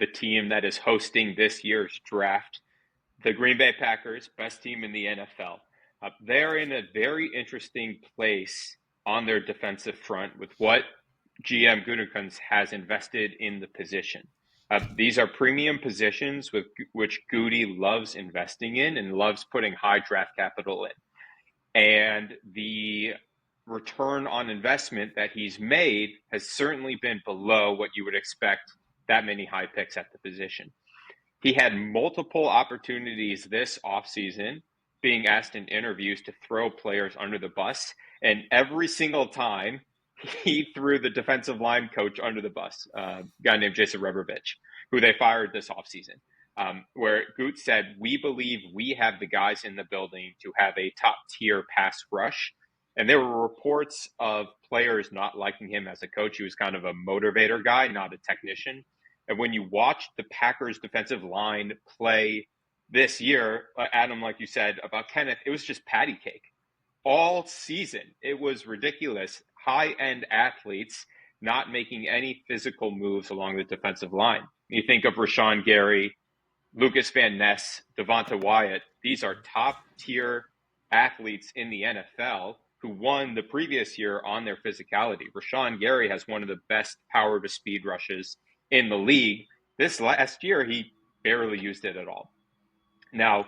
the team that is hosting this year's draft, the Green Bay Packers, best team in the NFL. They're in a very interesting place on their defensive front with what GM Gutekunst has invested in the position. These are premium positions with which Goody loves investing in and loves putting high draft capital in. And the return on investment that he's made has certainly been below what you would expect that many high picks at the position. He had multiple opportunities this offseason being asked in interviews to throw players under the bus. And every single time he threw the defensive line coach under the bus, a guy named Jason Rebrovich, who they fired this offseason, where Goot said, we believe we have the guys in the building to have a top tier pass rush. And there were reports of players not liking him as a coach. He was kind of a motivator guy, not a technician. And when you watch the Packers defensive line play this year, Adam, like you said about Kenneth, it was just patty cake all season. It was ridiculous. High-end athletes not making any physical moves along the defensive line. You think of Rashawn Gary, Lucas Van Ness, Devonta Wyatt. These are top-tier athletes in the NFL who won the previous year on their physicality. Rashawn Gary has one of the best power-to-speed rushes in the league. This last year, he barely used it at all. Now,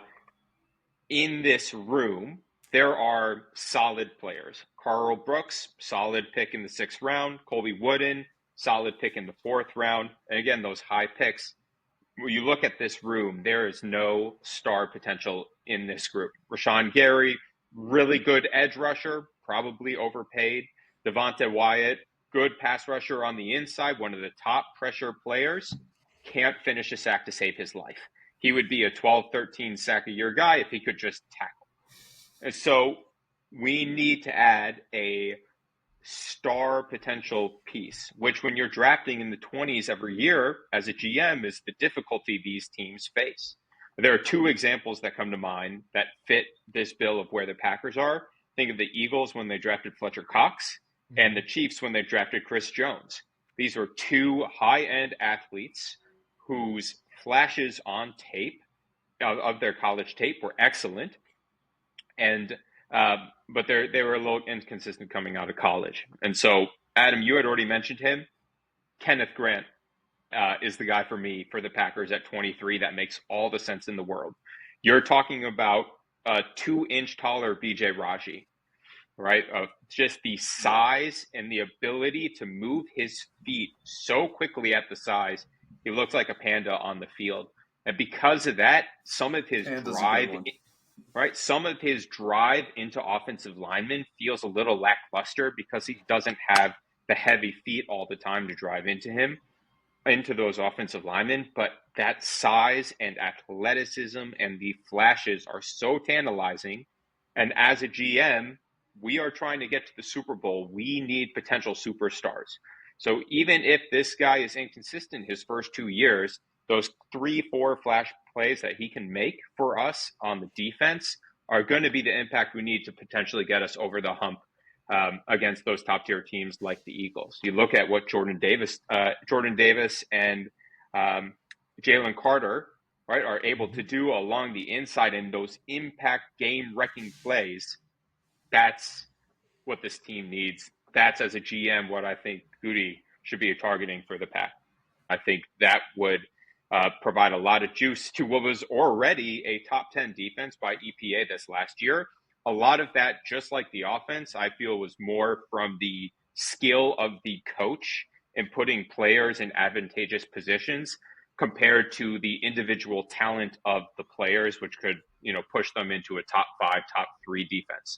in this room, there are solid players. Carl Brooks, solid pick in the 6th round. Colby Wooden, solid pick in the 4th round. And again, those high picks. When you look at this room, there is no star potential in this group. Rashawn Gary, really good edge rusher, probably overpaid. Devonta Wyatt, good pass rusher on the inside, one of the top pressure players, can't finish a sack to save his life. He would be a 12, 13 sack a year guy if he could just tackle. And so we need to add a star potential piece, which when you're drafting in the 20s every year as a GM is the difficulty these teams face. There are 2 examples that come to mind that fit this bill of where the Packers are. Think of the Eagles when they drafted Fletcher Cox and the Chiefs when they drafted Chris Jones. These are 2 high-end athletes whose flashes on tape of their college tape were excellent. And but they were a little inconsistent coming out of college. And so, Adam, you had already mentioned him. Kenneth Grant is the guy for me for the Packers at 23 that makes all the sense in the world. You're talking about a 2-inch taller BJ Raji, right? Just the size and the ability to move his feet so quickly at the size. He looks like a panda on the field. And because of that, some of his drive into offensive linemen feels a little lackluster because he doesn't have the heavy feet all the time to drive into those offensive linemen. But that size and athleticism and the flashes are so tantalizing. And as a GM, we are trying to get to the Super Bowl. We need potential superstars. So even if this guy is inconsistent his first 2 years, those 3-4 flash plays that he can make for us on the defense are going to be the impact we need to potentially get us over the hump against those top tier teams like the Eagles. You look at what Jordan Davis and Jalen Carter, right, are able to do along the inside in those impact game wrecking plays. That's what this team needs. That's, as a GM, what I think Goody should be targeting for the Pack. I think that would provide a lot of juice to what was already a top 10 defense by EPA this last year. A lot of that, just like the offense, I feel was more from the skill of the coach in putting players in advantageous positions compared to the individual talent of the players, which could, push them into a top 5, top 3 defense.